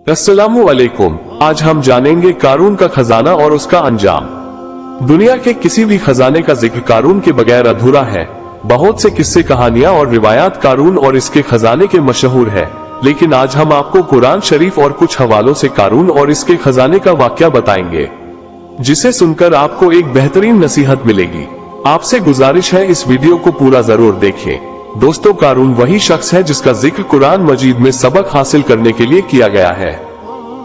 अस्सलामु अलैकुम। आज हम जानेंगे कारून का खजाना और उसका अंजाम। दुनिया के किसी भी खजाने का जिक्र कारून के बगैर अधूरा है। बहुत से किस्से, कहानियां और रिवायात कारून और इसके खजाने के मशहूर है, लेकिन आज हम आपको कुरान शरीफ और कुछ हवालों से कारून और इसके खजाने का वाकया बताएंगे, जिसे सुनकर आपको एक बेहतरीन नसीहत मिलेगी। आपसे गुजारिश है इस वीडियो को पूरा जरूर देखें। दोस्तों, कारून वही शख्स है जिसका जिक्र कुरान मजीद में सबक हासिल करने के लिए किया गया है।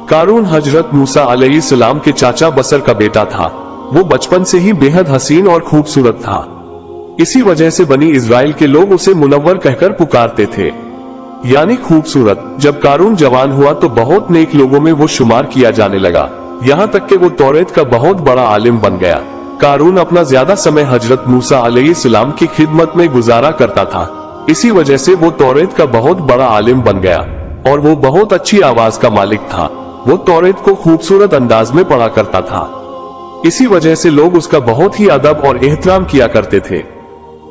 कारून हजरत मूसा अलैहिस्सलाम के चाचा बसर का बेटा था। वो बचपन से ही बेहद हसीन और खूबसूरत था। इसी वजह से बनी इजराइल के लोग उसे मुनव्वर कहकर पुकारते थे, यानी खूबसूरत। जब कारून जवान हुआ तो बहुत नेक लोगों में वो शुमार किया जाने लगा, यहाँ तक कि वो तौरेत का बहुत बड़ा आलिम बन गया। कारून अपना ज्यादा समय हजरत मूसा अलैहिस्सलाम की खिदमत में गुजारा करता था। इसी वजह से वो तौरेत का बहुत बड़ा आलिम बन गया और वो बहुत अच्छी आवाज का मालिक था। वो तौरेत को खूबसूरत अंदाज में पढ़ा करता था। इसी वजह से लोग उसका बहुत ही अदब और एहतराम किया करते थे।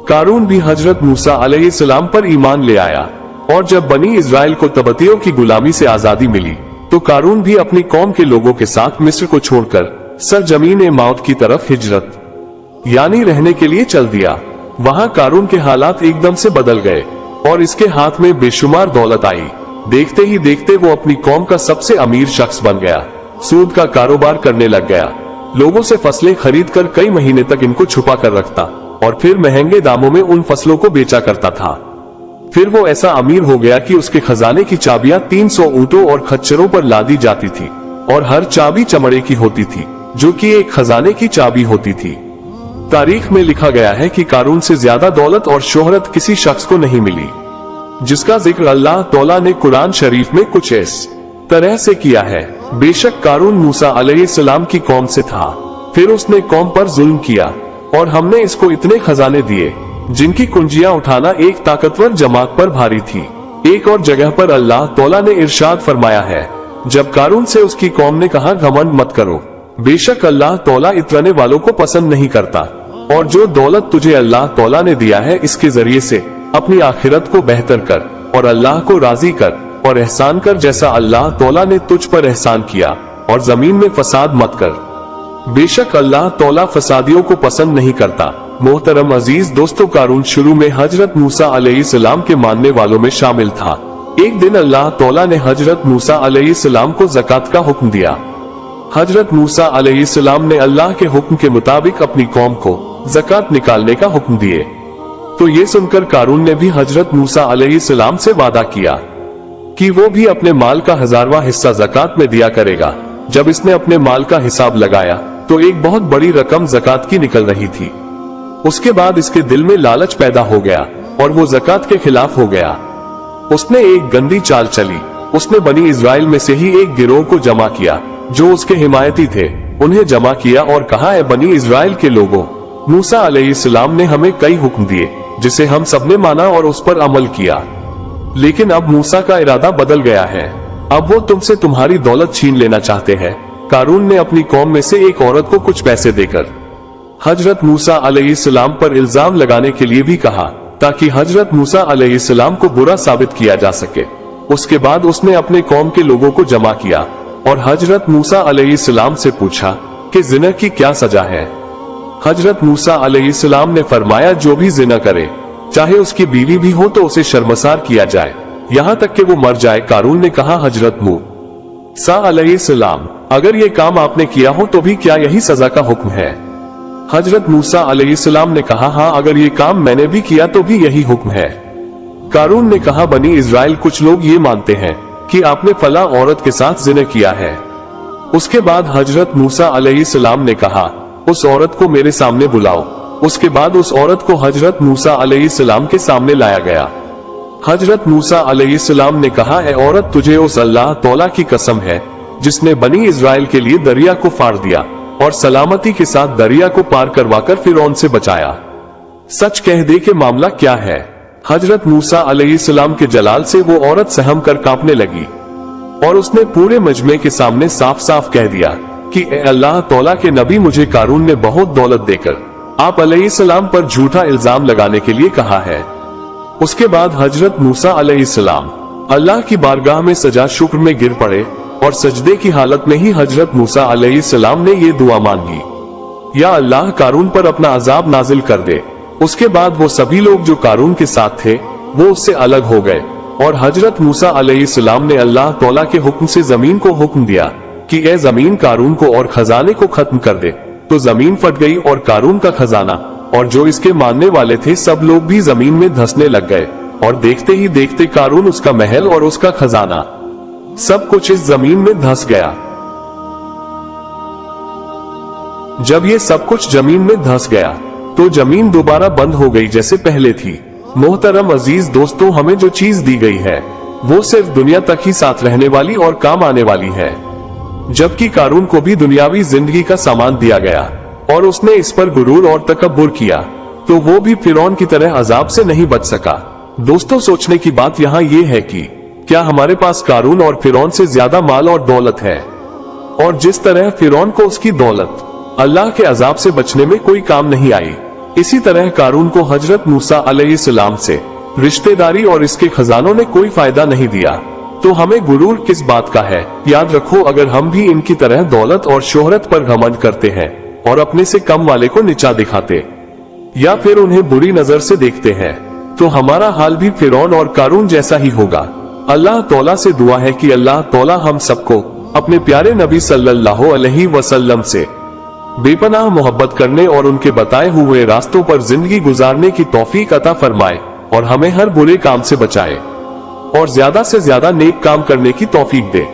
कारून भी हजरत मूसा अलैहिस्सलाम पर ईमान ले आया और जब बनी इजराइल को तबतियों की गुलामी से आजादी मिली तो कारून भी अपनी कौम के लोगों के साथ मिस्र को छोड़कर सरजमीन मौत की तरफ हिजरत यानी रहने के लिए चल दिया। वहां कारून के हालात एकदम से बदल गए और इसके हाथ में बेशुमार दौलत आई। देखते ही देखते वो अपनी कौम का सबसे अमीर शख्स बन गया। सूद का कारोबार करने लग गया। लोगों से फसलें खरीद कर कई महीने तक इनको छुपा कर रखता और फिर महंगे दामों में उन फसलों को बेचा करता था। फिर वो ऐसा अमीर हो गया कि उसके खजाने की चाबियां 300 ऊंटों और खच्चरों पर लादी जाती थी और हर चाबी चमड़े की होती थी, जो कि एक खजाने की चाबी होती थी। तारीख में लिखा गया है कि कारून से ज्यादा दौलत और शोहरत किसी शख्स को नहीं मिली, जिसका जिक्र अल्लाह तौला ने कुरान शरीफ में कुछ इस तरह से किया है। बेशक कारून मूसा अलैहिस्सलाम की कौम से था, फिर उसने कौम पर जुल्म किया और हमने इसको इतने खजाने दिए जिनकी कुंजियां उठाना एक ताकतवर जमात पर भारी थी। एक और जगह पर अल्लाह तौला ने इरशाद फरमाया है, जब कारून से उसकी कौम ने कहा, घमंड मत करो, बेशक अल्लाह तौला इतराने वालों को पसंद नहीं करता, और जो दौलत तुझे अल्लाह तौला ने दिया है इसके जरिए से अपनी आखिरत को बेहतर कर और अल्लाह को राजी कर और एहसान कर, जैसा अल्लाह तौला ने तुझ पर एहसान किया, और जमीन में फसाद मत कर, बेशक अल्लाह तौला फसादियों को पसंद नहीं करता। मोहतरम अजीज दोस्तों, कारून शुरू में हजरत मूसा अलैहिस्सलाम के मानने वालों में शामिल था। एक दिन अल्लाह तौला ने हजरत मूसा अलैहिस्सलाम को ज़कात का हुक्म दिया। हजरत मूसा अलैहिस्सलाम ने अल्लाह के हुक्म के मुताबिक अपनी कौम को ज़कात निकालने का हुक्म दिए। तो ये सुनकर कारून ने भी हजरत मूसा अलैहिस्सलाम से वादा किया कि वो भी अपने माल का 1000वां हिस्सा ज़कात में दिया करेगा। जब इसने अपने माल का हिसाब लगाया तो एक बहुत बड़ी रकम ज़कात की निकल रही थी। उसके बाद इसके दिल में लालच पैदा हो गया और वो ज़कात के खिलाफ हो गया। उसने एक गंदी चाल चली। उसने बनी इजराइल में से ही एक गिरोह को जमा किया जो उसके हिमायती थे। उन्हें जमा किया और कहा, है बनी इजराइल के लोगों, मूसा अलैहिस्सलाम ने हमें कई हुक्म दिए जिसे हम सबने माना और उस पर अमल किया, लेकिन अब मूसा का इरादा बदल गया है। अब वो तुमसे तुम्हारी दौलत छीन लेना चाहते हैं। कारून ने अपनी कौम में से एक औरत को कुछ पैसे देकर हजरत मूसा अलैहिस्सलाम पर इल्जाम लगाने के लिए भी कहा, ताकि हजरत मूसा अलैहिस्सलाम को बुरा साबित किया जा सके। उसके बाद उसने अपने कौम के लोगों को जमा किया और हजरत मूसा अलैहिस्सलाम से पूछा कि जिना की क्या सजा है। हजरत मूसा अलैहिस्सलाम ने फरमाया, जो भी जिना करे, चाहे उसकी बीवी भी हो, तो उसे शर्मसार किया जाए, यहाँ तक कि वो मर जाए। कारून ने कहा, हजरत मूसा अलैहिस्सलाम, अगर ये काम आपने किया हो तो भी क्या यही सजा का हुक्म है? हजरत मूसा अलैहिस्सलाम ने कहा, हाँ, अगर ये काम मैंने भी किया तो भी यही हुक्म है। कारून ने कहा, बनी इजराइल कुछ लोग ये मानते हैं कि आपने फला औरत के साथ जिना किया है। उसके बाद हजरत मूसा अलैहिस्सलाम ने कहा, उस औरत को मेरे सामने बुलाओ। उसके बाद उस औरत को हजरत मूसा अलैहिस्सलाम के सामने लाया गया। हजरत मूसा अलैहिस्सलाम ने कहा, ए औरत, तुझे उस अल्लाह तौला की कसम है जिसने बनी इजराइल के लिए दरिया को फाड़ दिया और सलामती के साथ दरिया को पार करवाकर फिरौन से बचाया, सच कह दे कि मामला क्या है। हजरत मूसा अलैहिस्सलाम के जलाल से वो औरत सहम कर कांपने लगी और उसने पूरे मजमे के सामने साफ साफ कह दिया कि ए अल्लाह तौला के नबी, मुझे कारून ने बहुत दौलत देकर आप अलैहिस्सलाम पर झूठा इल्जाम लगाने के लिए कहा है। उसके बाद हजरत मूसा अलैहिस्सलाम अल्लाह की बारगाह में सजा शुक्र में गिर पड़े और सजदे की हालत में ही हजरत मूसा अलैहिस्सलाम ने ये दुआ मांगी, या अल्लाह कारून पर अपना अजाब नाजिल कर दे। उसके बाद वो सभी लोग जो कारून के साथ थे वो उससे अलग हो गए और हजरत मूसा अलैहिस्सलाम ने अल्लाह तौला के हुक्म से जमीन को हुक्म दिया कि ए जमीन कारून को और खजाने को खत्म कर दे। तो जमीन फट गई और कारून का खजाना और जो इसके मानने वाले थे सब लोग भी जमीन में धंसने लग गए और देखते ही देखते कारून, उसका महल और उसका खजाना सब कुछ इस जमीन में धंस गया। जब ये सब कुछ जमीन में धंस गया तो जमीन दोबारा बंद हो गई जैसे पहले थी। मोहतरम अजीज दोस्तों, हमें जो चीज दी गई है वो सिर्फ दुनिया तक ही साथ रहने वाली और काम आने वाली है, जबकि कारून को भी दुनियावी जिंदगी का सामान दिया गया और उसने इस पर गुरूर और तकब्बुर किया तो वो भी फिरौन की तरह अजाब से नहीं बच सका। दोस्तों, सोचने की बात यहाँ ये है कि क्या हमारे पास कारून और फिरौन से ज्यादा माल और दौलत है? और जिस तरह फिरौन को उसकी दौलत अल्लाह के अजाब से बचने में कोई काम नहीं आई, इसी तरह कारून को हजरत मूसा अलैहिस्सलाम से रिश्तेदारी और इसके खजानों ने कोई फायदा नहीं दिया। तो हमें गुरूर किस बात का है? याद रखो, अगर हम भी इनकी तरह दौलत और शोहरत पर घमंड करते हैं और अपने से कम वाले को नीचा दिखाते या फिर उन्हें बुरी नजर से देखते हैं तो हमारा हाल भी फिरौन और कारून जैसा ही होगा। अल्लाह तौला से दुआ है कि अल्लाह तौला हम सबको अपने प्यारे नबी सल्लल्लाहु अलैहि वसल्लम से बेपनाह मोहब्बत करने और उनके बताए हुए रास्तों पर जिंदगी गुजारने की तौफीक अता फरमाए और हमें हर बुरे काम से बचाए और ज्यादा से ज्यादा नेक काम करने की तौफीक दे।